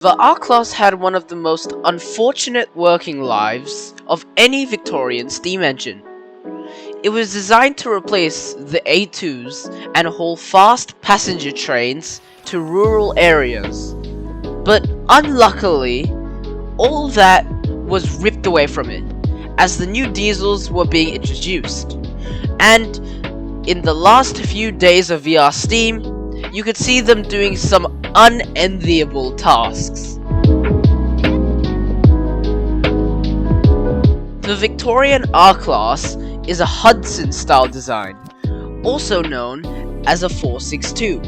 The R-Class had one of the most unfortunate working lives of any Victorian steam engine. It was designed to replace the A2s and haul fast passenger trains to rural areas. But unluckily, all that was ripped away from it, as the new diesels were being introduced. And in the last few days of VR Steam, you could see them doing some unenviable tasks. The Victorian R-Class is a Hudson style design, also known as a 462.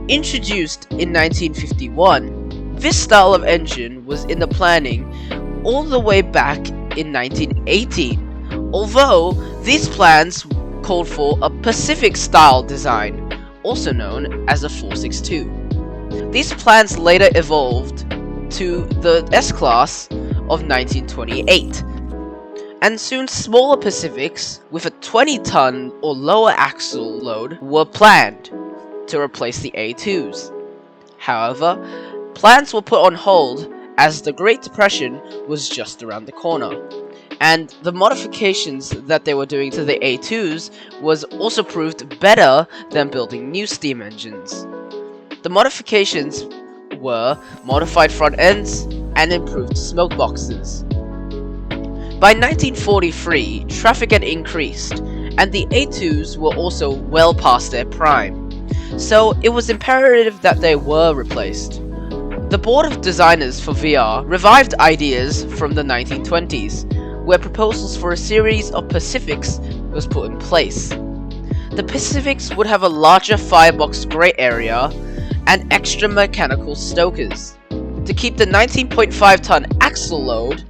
Introduced in 1951, this style of engine was in the planning all the way back in 1918, although these plans called for a Pacific style design, also known as a 462. These plans later evolved to the S-Class of 1928, and soon smaller Pacifics with a 20-ton or lower axle load were planned to replace the A2s. However, plans were put on hold as the Great Depression was just around the corner, and the modifications that they were doing to the A2s was also proved better than building new steam engines. The modifications were modified front ends and improved smoke boxes. By 1943, traffic had increased, and the A2s were also well past their prime, so it was imperative that they were replaced. The board of designers for VR revived ideas from the 1920s, where proposals for a series of Pacifics was put in place. The Pacifics would have a larger firebox grey area and extra mechanical stokers. To keep the 19.5-ton axle load,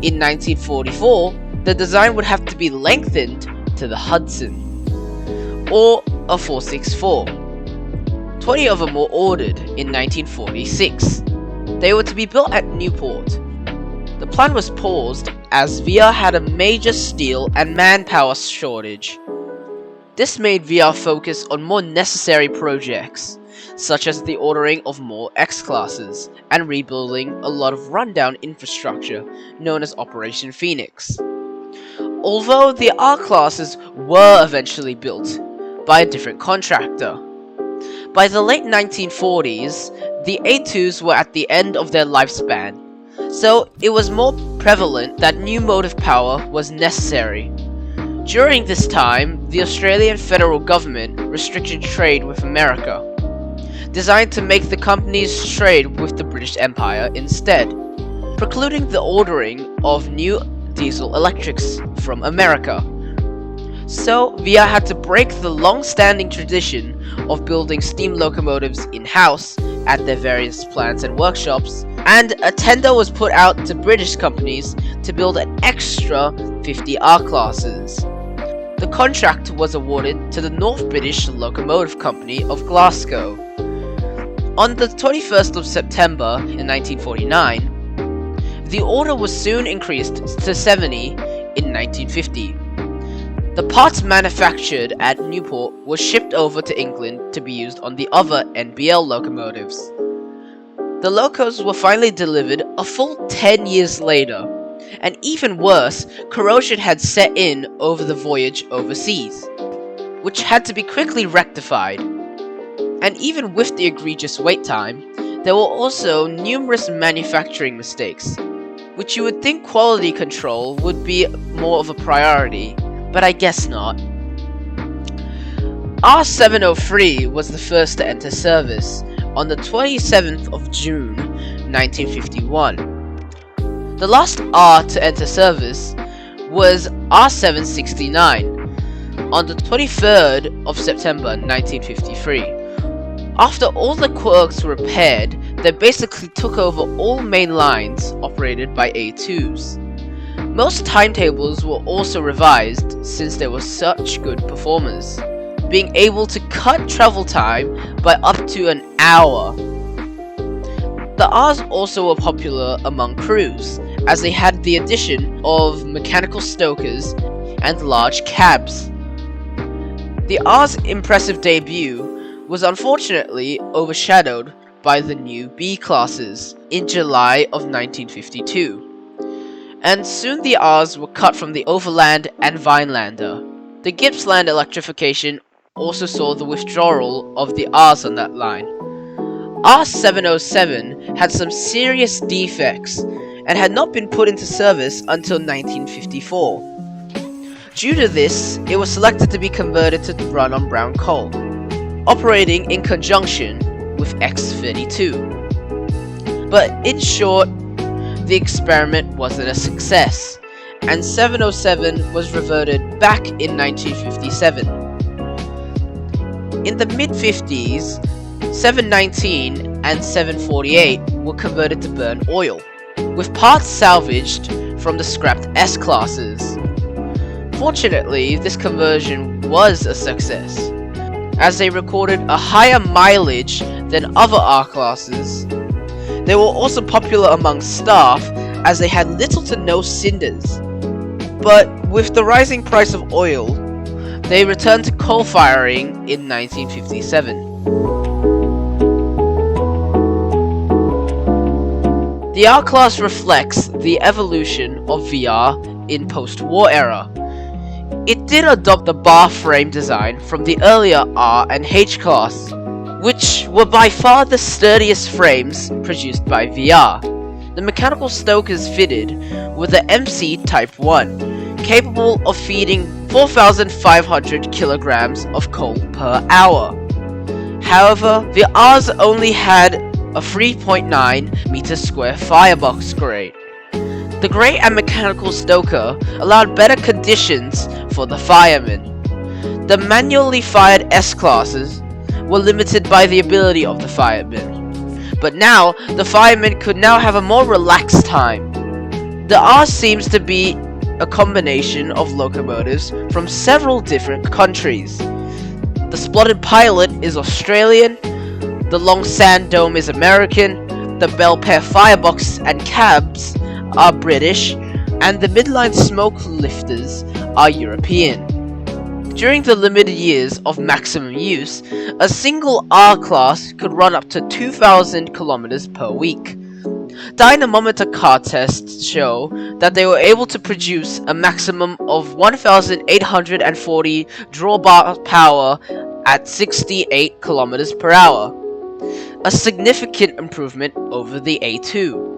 in 1944, the design would have to be lengthened to the Hudson, or a 464. 20 of them were ordered in 1946. They were to be built at Newport. The plan was paused as VR had a major steel and manpower shortage. This made VR focus on more necessary projects, such as the ordering of more X-classes and rebuilding a lot of rundown infrastructure known as Operation Phoenix. Although the R-classes were eventually built by a different contractor. By the late 1940s, the A2s were at the end of their lifespan, so it was more prevalent that new motive power was necessary. During this time, the Australian federal government restricted trade with America, designed to make the companies trade with the British Empire instead, precluding the ordering of new diesel electrics from America. So VR had to break the long-standing tradition of building steam locomotives in-house at their various plants and workshops, and a tender was put out to British companies to build an extra 50 R-classes. The contract was awarded to the North British Locomotive Company of Glasgow. On the 21st of September in 1949, the order was soon increased to 70 in 1950. The parts manufactured at Newport were shipped over to England to be used on the other NBL locomotives. The locos were finally delivered a full 10 years later, and even worse, corrosion had set in over the voyage overseas, which had to be quickly rectified. And even with the egregious wait time, there were also numerous manufacturing mistakes, which you would think quality control would be more of a priority, but I guess not. R703 was the first to enter service on the 27th of June 1951. The last R to enter service was R769 on the 23rd of September 1953. After all the quirks were repaired, they basically took over all main lines operated by A2s. Most timetables were also revised since they were such good performers, being able to cut travel time by up to an hour. The R's also were popular among crews, as they had the addition of mechanical stokers and large cabs. The R's impressive debut was unfortunately overshadowed by the new B classes in July of 1952. And soon the R's were cut from the Overland and Vinelander. The Gippsland electrification also saw the withdrawal of the R's on that line. R707 had some serious defects and had not been put into service until 1954. Due to this, it was selected to be converted to run on brown coal, operating in conjunction with X32. But in short, the experiment wasn't a success, and 707 was reverted back in 1957. In the mid-50s, 719 and 748 were converted to burn oil, with parts salvaged from the scrapped S-classes. Fortunately, this conversion was a success, as they recorded a higher mileage than other R-classes. They were also popular among staff, as they had little to no cinders. But with the rising price of oil, they returned to coal firing in 1957. The R-Class reflects the evolution of VR in post-war era. It did adopt the bar frame design from the earlier R and H class, which were by far the sturdiest frames produced by VR. The mechanical stokers fitted with the MC Type 1, capable of feeding 4,500 kilograms of coal per hour. However, the R's only had a 3.9 meter square firebox grate. The grate and mechanical stoker allowed better conditions for the firemen. The manually fired S-classes were limited by the ability of the firemen, but now the firemen could now have a more relaxed time. The R seems to be a combination of locomotives from several different countries. The Splotted Pilot is Australian, the Long Sand Dome is American, the Bell Pair Firebox and cabs are British, and the Midline Smoke Lifters are European. During the limited years of maximum use, a single R-Class could run up to 2,000 kilometers per week. Dynamometer car tests show that they were able to produce a maximum of 1,840 drawbar power at 68 kilometers per hour, a significant improvement over the A2.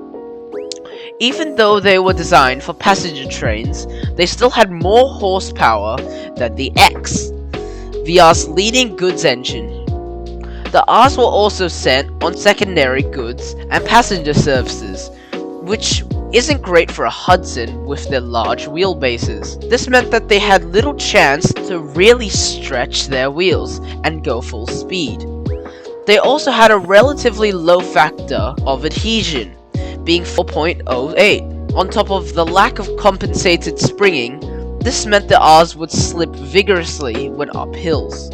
Even though they were designed for passenger trains, they still had more horsepower than the X, VR's leading goods engine. The R's were also sent on secondary goods and passenger services, which isn't great for a Hudson with their large wheelbases. This meant that they had little chance to really stretch their wheels and go full speed. They also had a relatively low factor of adhesion, being 4.08. On top of the lack of compensated springing, this meant the R's would slip vigorously when up hills.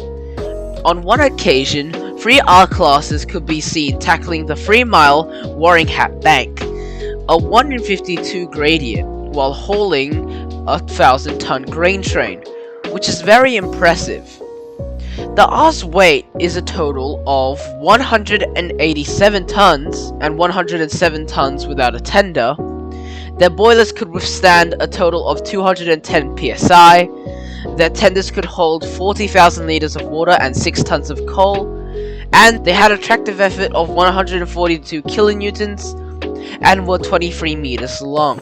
On one occasion, 3 R-classes could be seen tackling the 3-mile Waring Hat Bank, a 1 in 52 gradient, while hauling a 1,000-ton grain train, which is very impressive. The R's weight is a total of 187 tons and 107 tons without a tender. Their boilers could withstand a total of 210 psi. Their tenders could hold 40,000 liters of water and 6 tons of coal. And they had a tractive effort of 142 kilonewtons and were 23 meters long.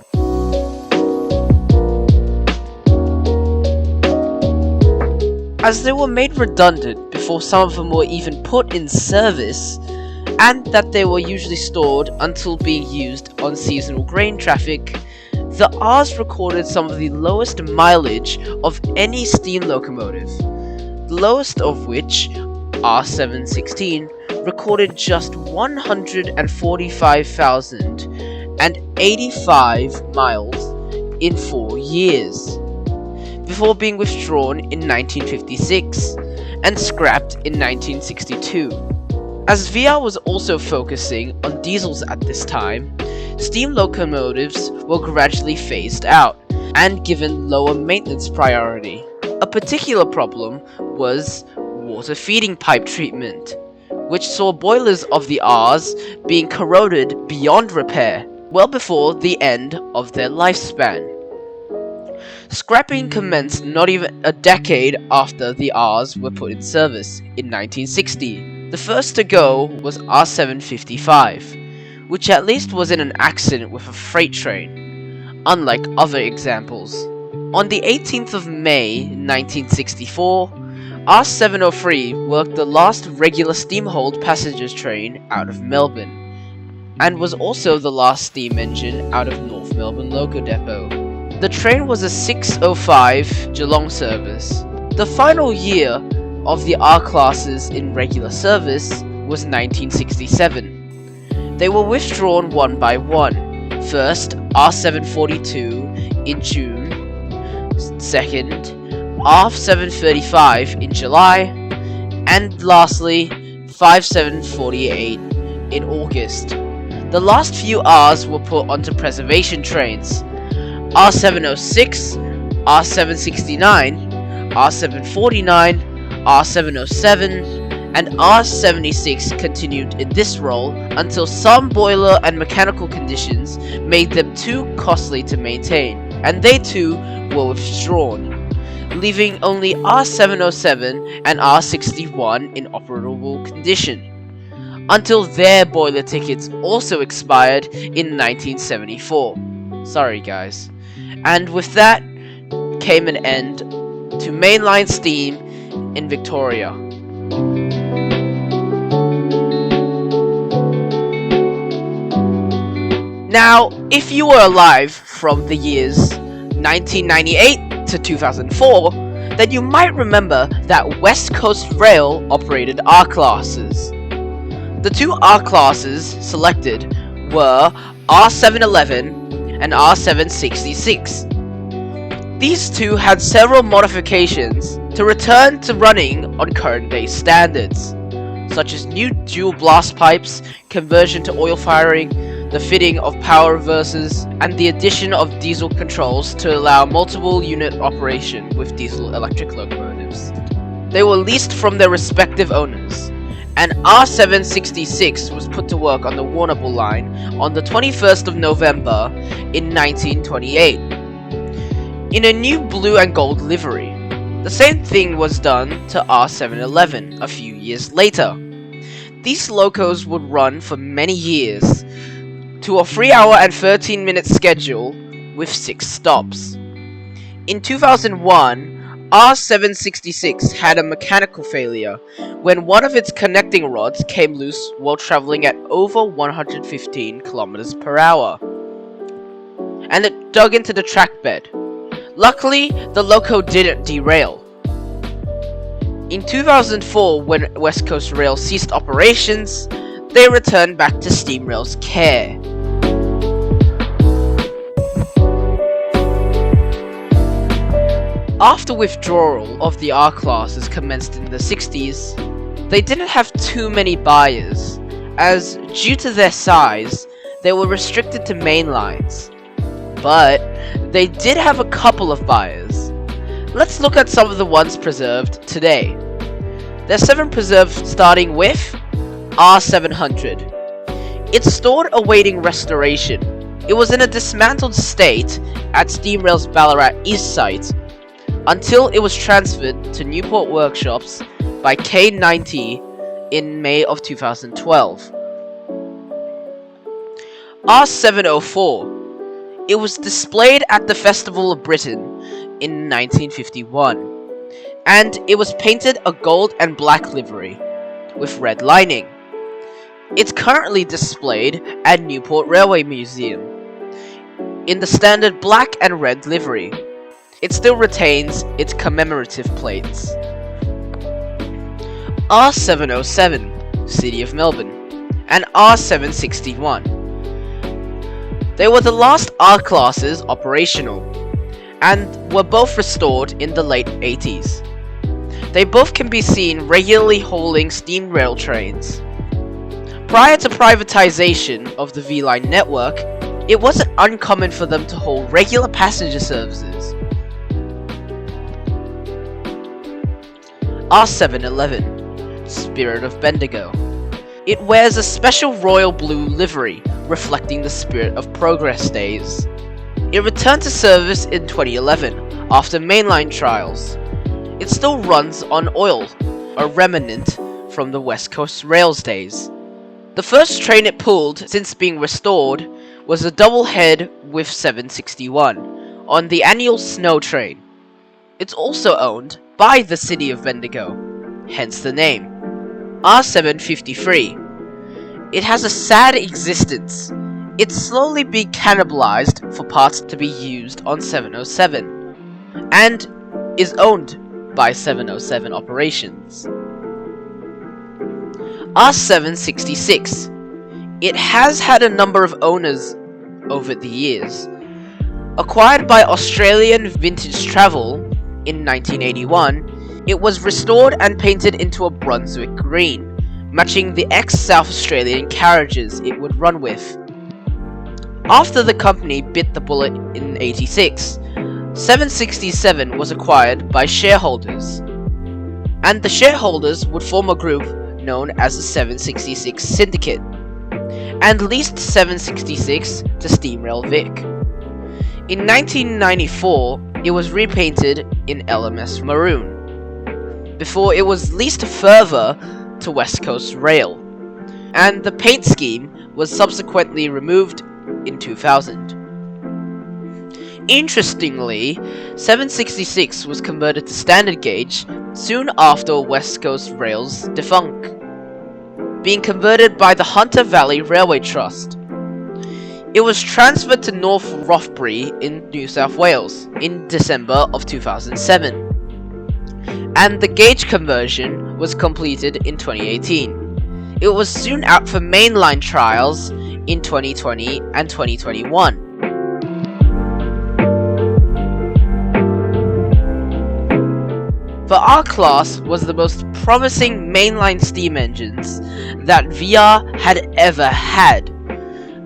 As they were made redundant before some of them were even put in service, and that they were usually stored until being used on seasonal grain traffic, the R's recorded some of the lowest mileage of any steam locomotive, the lowest of which, R716, recorded just 145,085 miles in 4 years, before being withdrawn in 1956 and scrapped in 1962. As VR was also focusing on diesels at this time, steam locomotives were gradually phased out and given lower maintenance priority. A particular problem was water feeding pipe treatment, which saw boilers of the R's being corroded beyond repair, well before the end of their lifespan. Scrapping commenced not even a decade after the R's were put in service, in 1960. The first to go was R755, which at least was in an accident with a freight train, unlike other examples. On the 18th of May 1964, R703 worked the last regular steam-hauled passengers train out of Melbourne, and was also the last steam engine out of North Melbourne Loco Depot. The train was a 6:05 Geelong service. The final year of the R classes in regular service was 1967. They were withdrawn one by one. First, R742 in June, second, R735 in July, and lastly, 5748 in August. The last few R's were put onto preservation trains. R706, R769, R749, R707, and R76 continued in this role until some boiler and mechanical conditions made them too costly to maintain, and they too were withdrawn, leaving only R707 and R61 in operable condition, until their boiler tickets also expired in 1974. Sorry guys. And with that came an end to mainline steam in Victoria. Now, if you were alive from the years 1998 to 2004, then you might remember that West Coast Rail operated R classes. The two R classes selected were R711 and R766. These two had several modifications to return to running on current day standards, such as new dual blast pipes, conversion to oil firing, the fitting of power reversers, and the addition of diesel controls to allow multiple unit operation with diesel electric locomotives. They were leased from their respective owners, and R766 was put to work on the Warrnambool line on the 21st of November in 1928, in a new blue and gold livery. The same thing was done to R711 a few years later. These locos would run for many years, to a 3-hour and 13-minute schedule with 6 stops. In 2001, R766 had a mechanical failure when one of its connecting rods came loose while traveling at over 115 kilometers per hour, and it dug into the track bed. Luckily, the loco didn't derail. In 2004, when West Coast Rail ceased operations, they returned back to SteamRail's care. After withdrawal of the R classes commenced in the 60s, they didn't have too many buyers, as due to their size, they were restricted to main lines. But they did have a couple of buyers. Let's look at some of the ones preserved today. There's 7 preserved, starting with R700. It's stored awaiting restoration. It was in a dismantled state at SteamRail's Ballarat East site, until it was transferred to Newport Workshops by K90 in May of 2012. R704. It was displayed at the Festival of Britain in 1951, and it was painted a gold and black livery with red lining. It's currently displayed at Newport Railway Museum in the standard black and red livery. It still retains its commemorative plates. R707, City of Melbourne, and R761. They were the last R classes operational, and were both restored in the late 80s. They both can be seen regularly hauling steam rail trains. Prior to privatization of the V-Line network, it wasn't uncommon for them to haul regular passenger services. R711, Spirit of Bendigo. It wears a special royal blue livery, reflecting the spirit of Progress days. It returned to service in 2011 after mainline trials. It still runs on oil, a remnant from the West Coast Rails days. The first train it pulled since being restored was a double head with 761 on the annual snow train. It's also owned by the city of Bendigo, hence the name. R753. It has a sad existence. It's slowly being cannibalized for parts to be used on 707, and is owned by 707 operations. R766. It has had a number of owners over the years. Acquired by Australian Vintage Travel in 1981, it was restored and painted into a Brunswick green, matching the ex-South Australian carriages it would run with. After the company bit the bullet in '86, 767 was acquired by shareholders, and the shareholders would form a group known as the 766 Syndicate, and leased 766 to Steamrail Vic. In 1994, it was repainted in LMS Maroon, before it was leased further to West Coast Rail, and the paint scheme was subsequently removed in 2000. Interestingly, 766 was converted to standard gauge soon after West Coast Rail's defunk, being converted by the Hunter Valley Railway Trust. It was transferred to North Rothbury in New South Wales in December of 2007, and the gauge conversion was completed in 2018. It was soon out for mainline trials in 2020 and 2021. The R-Class was the most promising mainline steam engines that VR had ever had,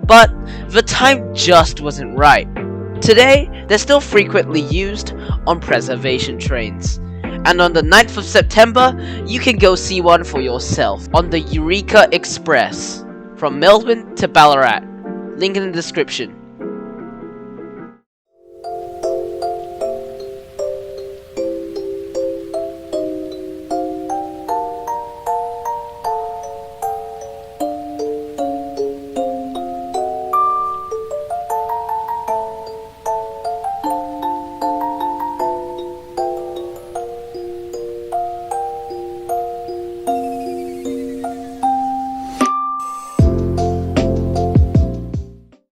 but the time just wasn't right. Today, they're still frequently used on preservation trains, and on the 9th of September, you can go see one for yourself on the Eureka Express from Melbourne to Ballarat. Link in the description.